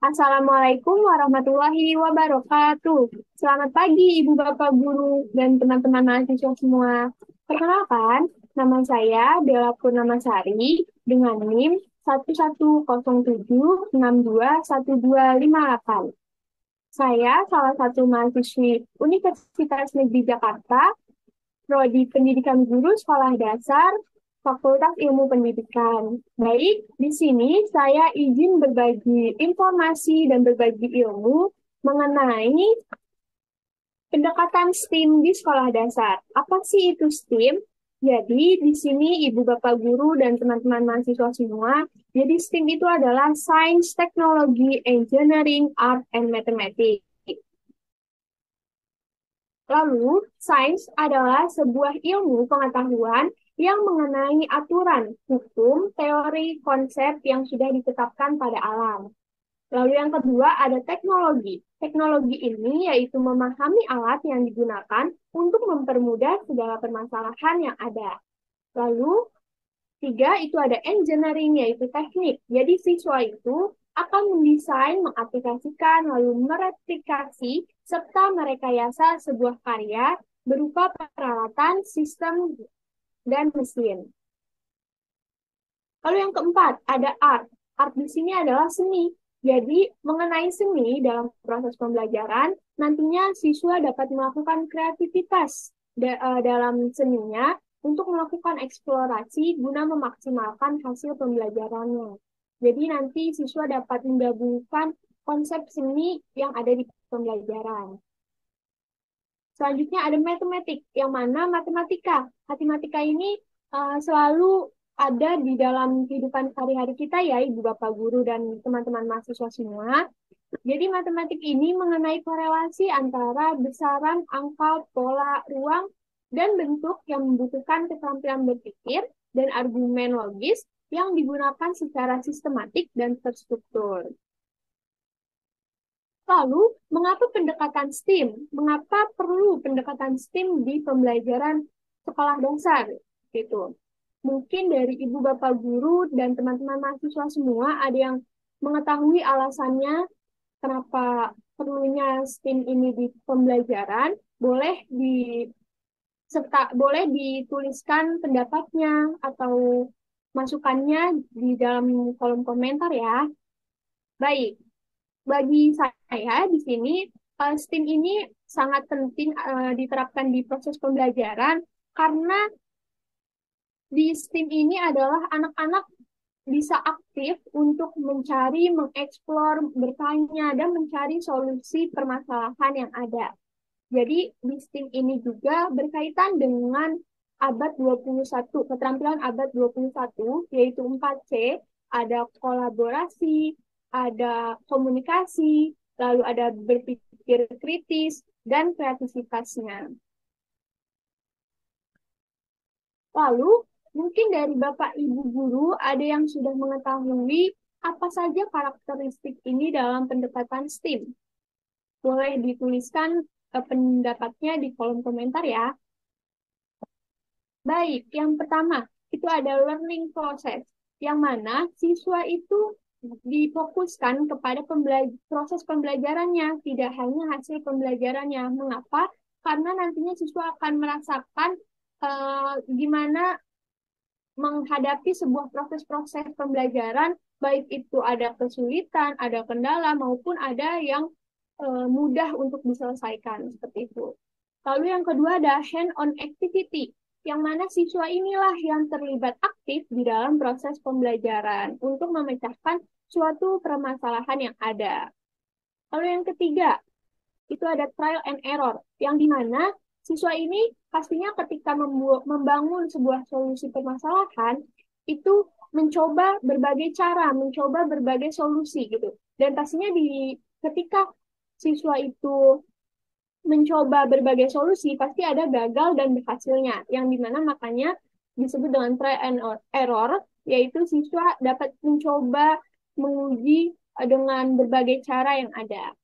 Assalamualaikum warahmatullahi wabarakatuh. Selamat pagi Ibu Bapak Guru dan teman-teman mahasiswa semua. Perkenalkan, nama saya Bella Purnamasari dengan NIM 11076212258. Saya salah satu mahasiswi Universitas Negeri Jakarta, Prodi Pendidikan Guru Sekolah Dasar, Fakultas Ilmu Pendidikan. Baik, di sini saya izin berbagi informasi dan berbagi ilmu mengenai pendekatan STEAM di sekolah dasar. Apa sih itu STEAM? Jadi, di sini Ibu Bapak Guru dan teman-teman mahasiswa semua, jadi STEAM itu adalah Science, Technology, Engineering, Art, and Mathematics. Lalu, sains adalah sebuah ilmu pengetahuan yang mengenai aturan, hukum, teori, konsep yang sudah ditetapkan pada alam. Lalu yang kedua ada teknologi. Teknologi ini yaitu memahami alat yang digunakan untuk mempermudah segala permasalahan yang ada. Lalu tiga, itu ada engineering, yaitu teknik. Jadi siswa itu akan mendesain, mengaplikasikan, lalu mereplikasi, serta merekayasa sebuah karya berupa peralatan, sistem, dan mesin. Lalu yang keempat, ada art. Art di sini adalah seni. Jadi, mengenai seni dalam proses pembelajaran, nantinya siswa dapat melakukan kreativitas dalam seninya untuk melakukan eksplorasi guna memaksimalkan hasil pembelajarannya. Jadi, nanti siswa dapat menggabungkan konsep seni yang ada di pembelajaran. Selanjutnya ada matematik, yang mana matematika ini selalu ada di dalam kehidupan sehari-hari kita ya, Ibu Bapak Guru dan teman-teman mahasiswa semua. Jadi matematik ini mengenai korelasi antara besaran, angka, pola, ruang, dan bentuk yang membutuhkan keterampilan berpikir dan argumen logis yang digunakan secara sistematik dan terstruktur. Lalu, mengapa pendekatan STEAM? Mengapa perlu pendekatan STEAM di pembelajaran sekolah dasar? Gitu. Mungkin dari Ibu Bapak Guru dan teman-teman mahasiswa semua ada yang mengetahui alasannya kenapa perlunya STEAM ini di pembelajaran. Boleh dituliskan pendapatnya atau masukannya di dalam kolom komentar ya. Baik, bagi saya di sini STEAM ini sangat penting diterapkan di proses pembelajaran karena di STEAM ini adalah anak-anak bisa aktif untuk mencari, mengeksplor, bertanya, dan mencari solusi permasalahan yang ada. Jadi di STEAM ini juga berkaitan dengan abad 21, keterampilan abad 21, yaitu 4C, ada kolaborasi, ada komunikasi, lalu ada berpikir kritis, dan kreativitasnya. Lalu, mungkin dari Bapak Ibu Guru ada yang sudah mengetahui apa saja karakteristik ini dalam pendekatan STEAM. Boleh dituliskan pendapatnya di kolom komentar ya. Baik, yang pertama itu ada learning process, yang mana siswa itu difokuskan kepada proses pembelajarannya, tidak hanya hasil pembelajarannya. Mengapa? Karena nantinya siswa akan merasakan gimana menghadapi sebuah proses-proses pembelajaran, baik itu ada kesulitan, ada kendala, maupun ada yang mudah untuk diselesaikan, seperti itu. Lalu yang kedua ada hand-on activity, yang mana siswa inilah yang terlibat aktif di dalam proses pembelajaran untuk memecahkan suatu permasalahan yang ada. Lalu yang ketiga, itu ada trial and error, yang dimana siswa ini pastinya ketika membangun sebuah solusi permasalahan, itu mencoba berbagai cara, mencoba berbagai solusi gitu. Dan pastinya ketika siswa itu mencoba berbagai solusi, pasti ada gagal dan berhasilnya, yang dimana makanya disebut dengan trial and error, yaitu siswa dapat mencoba menguji dengan berbagai cara yang ada.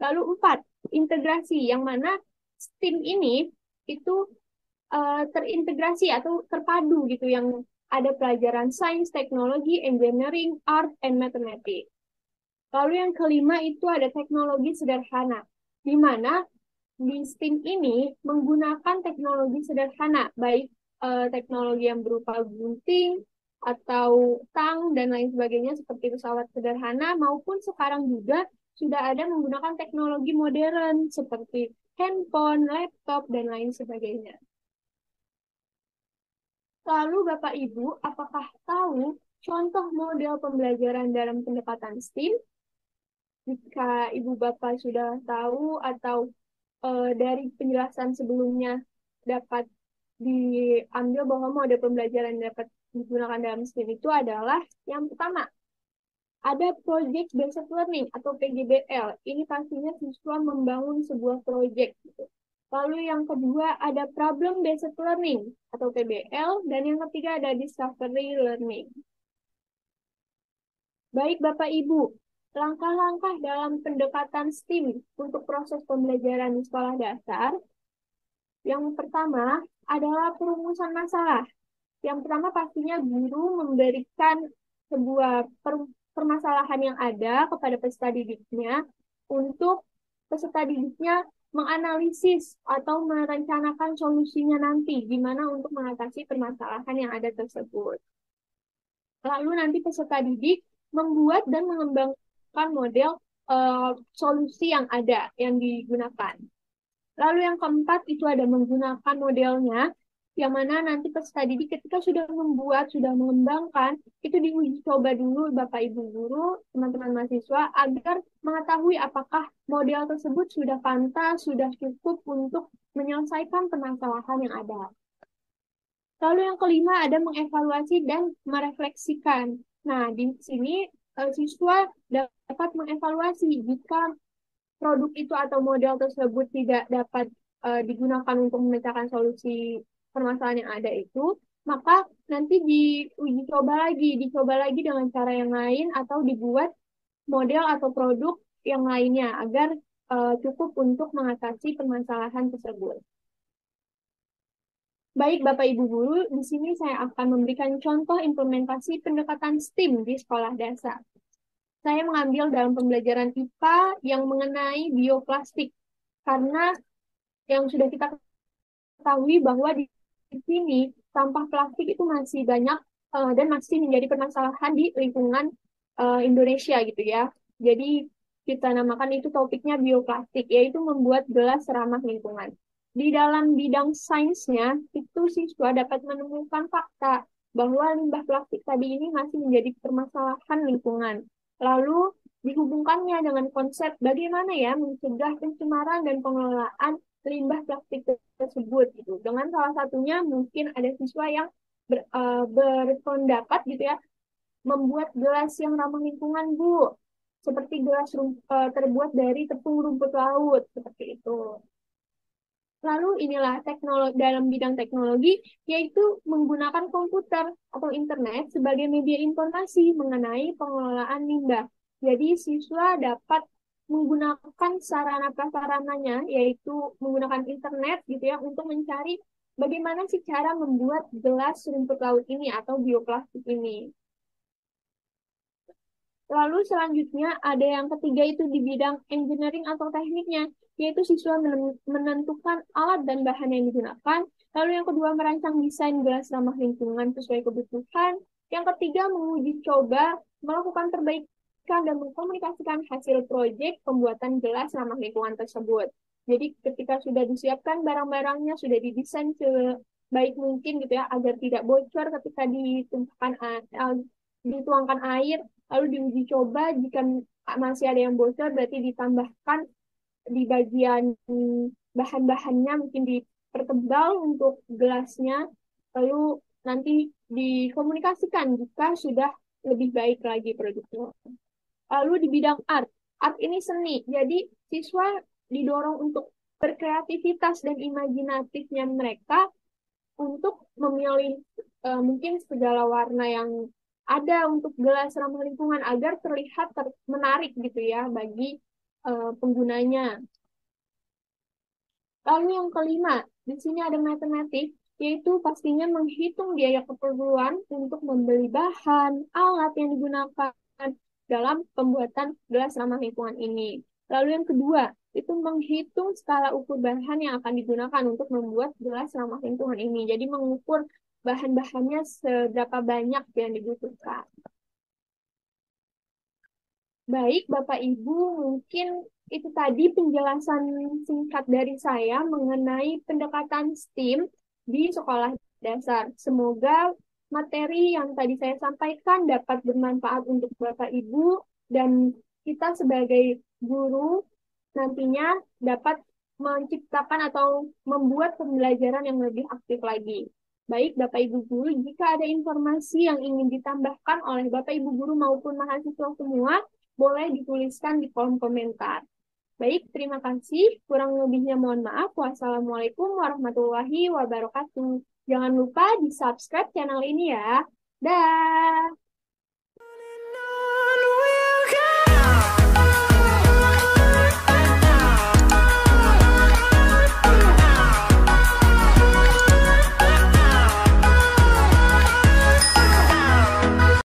Lalu empat, integrasi, yang mana STEAM ini itu terintegrasi atau terpadu gitu, yang ada pelajaran sains, teknologi, engineering, art, and mathematics. Lalu yang kelima itu ada teknologi sederhana, di mana di STEAM ini menggunakan teknologi sederhana, baik teknologi yang berupa gunting atau tang dan lain sebagainya seperti pesawat sederhana maupun sekarang juga sudah ada menggunakan teknologi modern seperti handphone, laptop, dan lain sebagainya. Lalu Bapak Ibu, apakah tahu contoh model pembelajaran dalam pendekatan STEAM? Jika Ibu Bapak sudah tahu atau dari penjelasan sebelumnya dapat diambil bahwa mode pembelajaran yang dapat digunakan dalam STEAM itu adalah yang pertama, ada Project Based Learning atau PGBL. Ini pastinya siswa membangun sebuah proyek. Gitu. Lalu yang kedua ada Problem Based Learning atau PBL. Dan yang ketiga ada Discovery Learning. Baik Bapak Ibu, langkah-langkah dalam pendekatan STEAM untuk proses pembelajaran di sekolah dasar. Yang pertama adalah perumusan masalah. Yang pertama pastinya guru memberikan sebuah permasalahan yang ada kepada peserta didiknya untuk peserta didiknya menganalisis atau merencanakan solusinya nanti gimana untuk mengatasi permasalahan yang ada tersebut. Lalu nanti peserta didik membuat dan mengembangkan model solusi yang ada yang digunakan. Lalu yang keempat itu ada menggunakan modelnya, yang mana nanti peserta didik ketika sudah membuat, sudah mengembangkan, itu diuji coba dulu Bapak Ibu guru, teman-teman mahasiswa, agar mengetahui apakah model tersebut sudah pantas, sudah cukup untuk menyelesaikan permasalahan yang ada. Lalu yang kelima ada mengevaluasi dan merefleksikan. Nah, di sini siswa dapat mengevaluasi jika produk itu atau model tersebut tidak dapat digunakan untuk memecahkan solusi permasalahan yang ada itu, maka nanti dicoba lagi dengan cara yang lain atau dibuat model atau produk yang lainnya agar cukup untuk mengatasi permasalahan tersebut. Baik Bapak Ibu guru, di sini saya akan memberikan contoh implementasi pendekatan STEAM di sekolah dasar. Saya mengambil dalam pembelajaran IPA yang mengenai bioplastik karena yang sudah kita ketahui bahwa di sini sampah plastik itu masih banyak dan masih menjadi permasalahan di lingkungan Indonesia gitu ya. Jadi kita namakan itu topiknya bioplastik, yaitu membuat gelas ramah lingkungan. Di dalam bidang sainsnya, itu siswa dapat menemukan fakta bahwa limbah plastik tadi ini masih menjadi permasalahan lingkungan. Lalu dihubungkannya dengan konsep bagaimana ya mencegah pencemaran dan pengelolaan limbah plastik tersebut gitu. Dengan salah satunya mungkin ada siswa yang berpendapat gitu ya membuat gelas yang ramah lingkungan, Bu. Seperti gelas terbuat dari tepung rumput laut seperti itu. Lalu inilah teknologi dalam bidang teknologi yaitu menggunakan komputer atau internet sebagai media informasi mengenai pengelolaan limbah. Jadi siswa dapat menggunakan sarana prasarananya yaitu menggunakan internet gitu ya untuk mencari bagaimana sih cara membuat gelas rumput laut ini atau bioplastik ini. Lalu selanjutnya ada yang ketiga itu di bidang engineering atau tekniknya, yaitu siswa menentukan alat dan bahan yang digunakan. Lalu yang kedua merancang desain gelas ramah lingkungan sesuai kebutuhan. Yang ketiga menguji coba, melakukan perbaikan dan mengkomunikasikan hasil proyek pembuatan gelas ramah lingkungan tersebut. Jadi ketika sudah disiapkan barang-barangnya, sudah didesain sebaik mungkin gitu ya, agar tidak bocor ketika dituangkan air, lalu diuji coba jika masih ada yang bocor berarti ditambahkan di bagian bahan-bahannya mungkin dipertebal untuk gelasnya lalu nanti dikomunikasikan jika sudah lebih baik lagi produknya. Lalu di bidang art ini seni, jadi siswa didorong untuk berkreativitas dan imajinatifnya mereka untuk memilih mungkin segala warna yang ada untuk gelas ramah lingkungan agar terlihat menarik gitu ya bagi penggunanya. Lalu yang kelima, di sini ada matematik, yaitu pastinya menghitung biaya keperluan untuk membeli bahan, alat yang digunakan, dalam pembuatan gelas ramah lingkungan ini. Lalu yang kedua, itu menghitung skala ukur bahan yang akan digunakan untuk membuat gelas ramah lingkungan ini. Jadi mengukur bahan-bahannya seberapa banyak yang dibutuhkan. Baik, Bapak Ibu, mungkin itu tadi penjelasan singkat dari saya mengenai pendekatan STEAM di sekolah dasar. Semoga materi yang tadi saya sampaikan dapat bermanfaat untuk Bapak Ibu dan kita sebagai guru nantinya dapat menciptakan atau membuat pembelajaran yang lebih aktif lagi. Baik, Bapak Ibu guru, jika ada informasi yang ingin ditambahkan oleh Bapak Ibu guru maupun mahasiswa semua, boleh dituliskan di kolom komentar. Baik, terima kasih. Kurang lebihnya mohon maaf. Wassalamualaikum warahmatullahi wabarakatuh. Jangan lupa di subscribe channel ini ya. Dah.